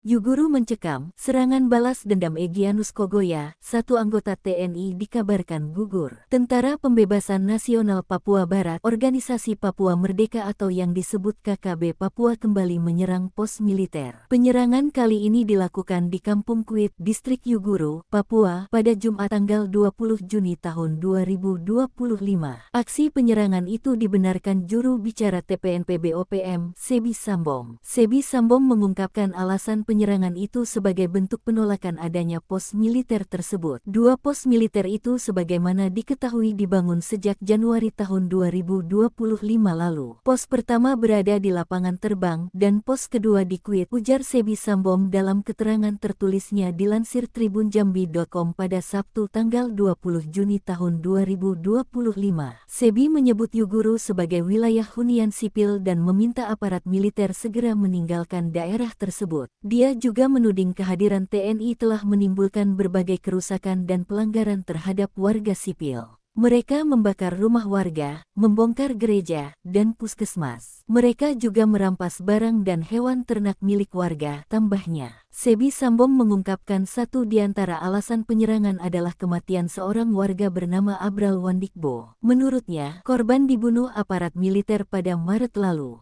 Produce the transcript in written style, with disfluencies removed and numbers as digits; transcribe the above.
Yuguru mencekam, serangan balas dendam Egyanus Kogoya, satu anggota TNI dikabarkan gugur. Tentara Pembebasan Nasional Papua Barat, Organisasi Papua Merdeka atau yang disebut KKB Papua kembali menyerang pos militer. Penyerangan kali ini dilakukan di Kampung Kuit, Distrik Yuguru, Papua, pada Jumat tanggal 20 Juni tahun 2025. Aksi penyerangan itu dibenarkan juru bicara TPNP BOPM, Sebi Sambom. Sebi Sambom mengungkapkan alasan penyerangan itu sebagai bentuk penolakan adanya pos militer tersebut. Dua pos militer itu sebagaimana diketahui dibangun sejak Januari tahun 2025 lalu. Pos pertama berada di lapangan terbang dan pos kedua di Kuit, ujar Sebi Sambom dalam keterangan tertulisnya dilansir tribunjambi.com pada Sabtu tanggal 20 Juni tahun 2025. Sebi menyebut Yuguru sebagai wilayah hunian sipil dan meminta aparat militer segera meninggalkan daerah tersebut. Dia juga menuding kehadiran TNI telah menimbulkan berbagai kerusakan dan pelanggaran terhadap warga sipil. Mereka membakar rumah warga, membongkar gereja, dan puskesmas. Mereka juga merampas barang dan hewan ternak milik warga, tambahnya. Sebi Sambom mengungkapkan satu di antara alasan penyerangan adalah kematian seorang warga bernama Abral Wandikbo. Menurutnya, korban dibunuh aparat militer pada Maret lalu.